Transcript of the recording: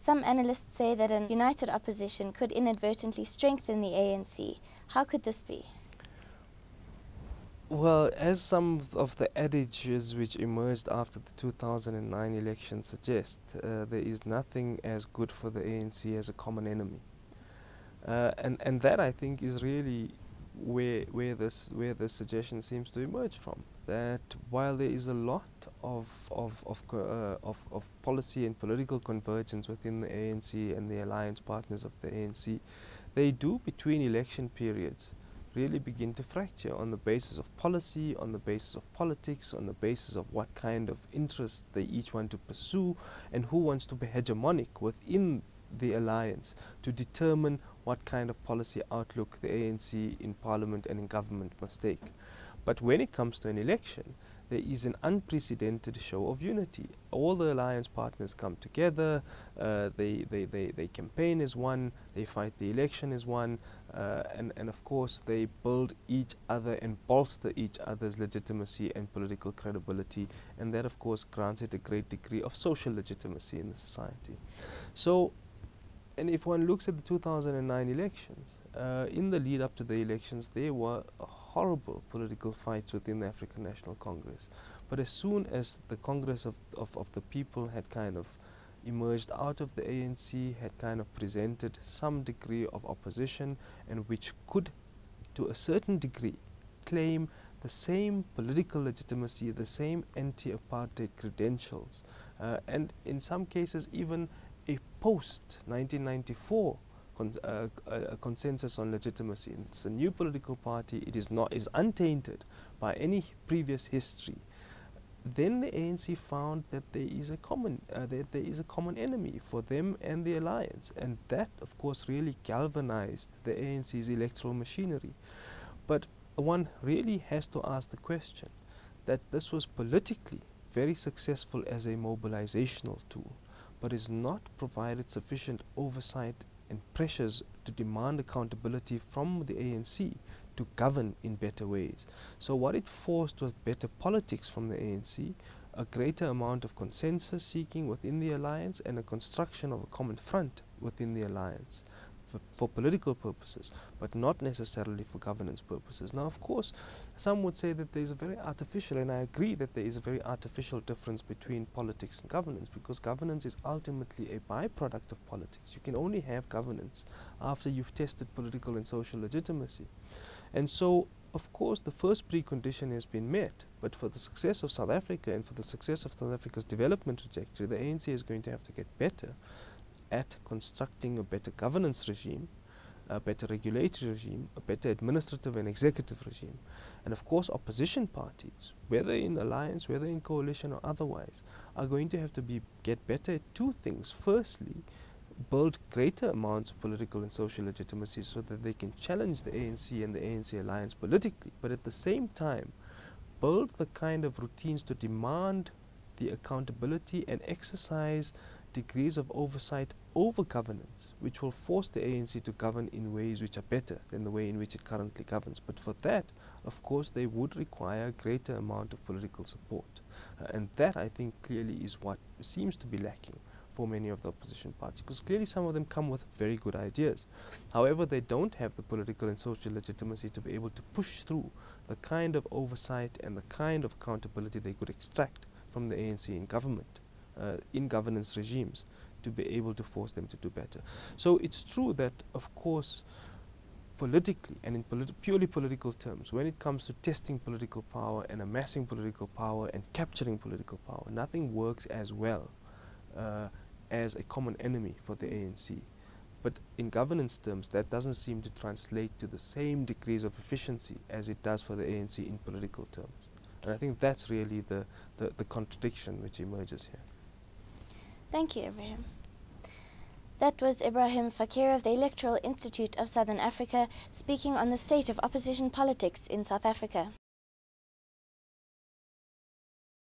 Some analysts say that a united opposition could inadvertently strengthen the ANC. How could this be? Well, as some of the adages which emerged after the 2009 election suggest, there is nothing as good for the ANC as a common enemy. And that, I think, is really where this suggestion seems to emerge from. That while there is a lot of policy and political convergence within the ANC and the alliance partners of the ANC, they do, between election periods, really begin to fracture on the basis of policy, on the basis of politics, on the basis of what kind of interests they each want to pursue, and who wants to be hegemonic within the alliance to determine what kind of policy outlook the ANC in parliament and in government must take. But when it comes to an election, there is an unprecedented show of unity. All the alliance partners come together, they campaign as one, they fight the election as one, and of course they build each other and bolster each other's legitimacy and political credibility, and that of course grants it a great degree of social legitimacy in the society. So, and if one looks at the 2009 elections, in the lead up to the elections, there were horrible political fights within the African National Congress. But as soon as the Congress of the People had kind of emerged out of the ANC, had kind of presented some degree of opposition, and which could, to a certain degree, claim the same political legitimacy, the same anti-apartheid credentials, and in some cases even a post-1994 consensus on legitimacy. It's a new political party. It is untainted by any previous history. Then the ANC found that there is a common enemy for them and the alliance, and that of course really galvanized the ANC's electoral machinery. But one really has to ask the question that this was politically very successful as a mobilizational tool, but is not provided sufficient oversight and pressures to demand accountability from the ANC to govern in better ways. So what it forced was better politics from the ANC, a greater amount of consensus seeking within the alliance, and a construction of a common front within the alliance for political purposes, but not necessarily for governance purposes. Now, of course, some would say that there is a very artificial, and I agree that there is a very artificial difference between politics and governance, because governance is ultimately a byproduct of politics. You can only have governance after you've tested political and social legitimacy. And so, of course, the first precondition has been met, but for the success of South Africa and for the success of South Africa's development trajectory, the ANC is going to have to get better at constructing a better governance regime, a better regulatory regime, a better administrative and executive regime. And of course, opposition parties, whether in alliance, whether in coalition or otherwise, are going to have to get better at two things. Firstly, build greater amounts of political and social legitimacy so that they can challenge the ANC and the ANC alliance politically, but at the same time, build the kind of routines to demand the accountability and exercise degrees of oversight over governance, which will force the ANC to govern in ways which are better than the way in which it currently governs. But for that, of course, they would require a greater amount of political support. And that, I think, clearly is what seems to be lacking for many of the opposition parties, because clearly some of them come with very good ideas. However, they don't have the political and social legitimacy to be able to push through the kind of oversight and the kind of accountability they could extract from the ANC in government, in governance regimes, to be able to force them to do better. So it's true that, of course, politically and in purely political terms, when it comes to testing political power and amassing political power and capturing political power, nothing works as well as a common enemy for the ANC. But in governance terms, that doesn't seem to translate to the same degrees of efficiency as it does for the ANC in political terms. And I think that's really the contradiction which emerges here. Thank you, Ebrahim. That was Ebrahim Fakir of the Electoral Institute of Southern Africa speaking on the state of opposition politics in South Africa.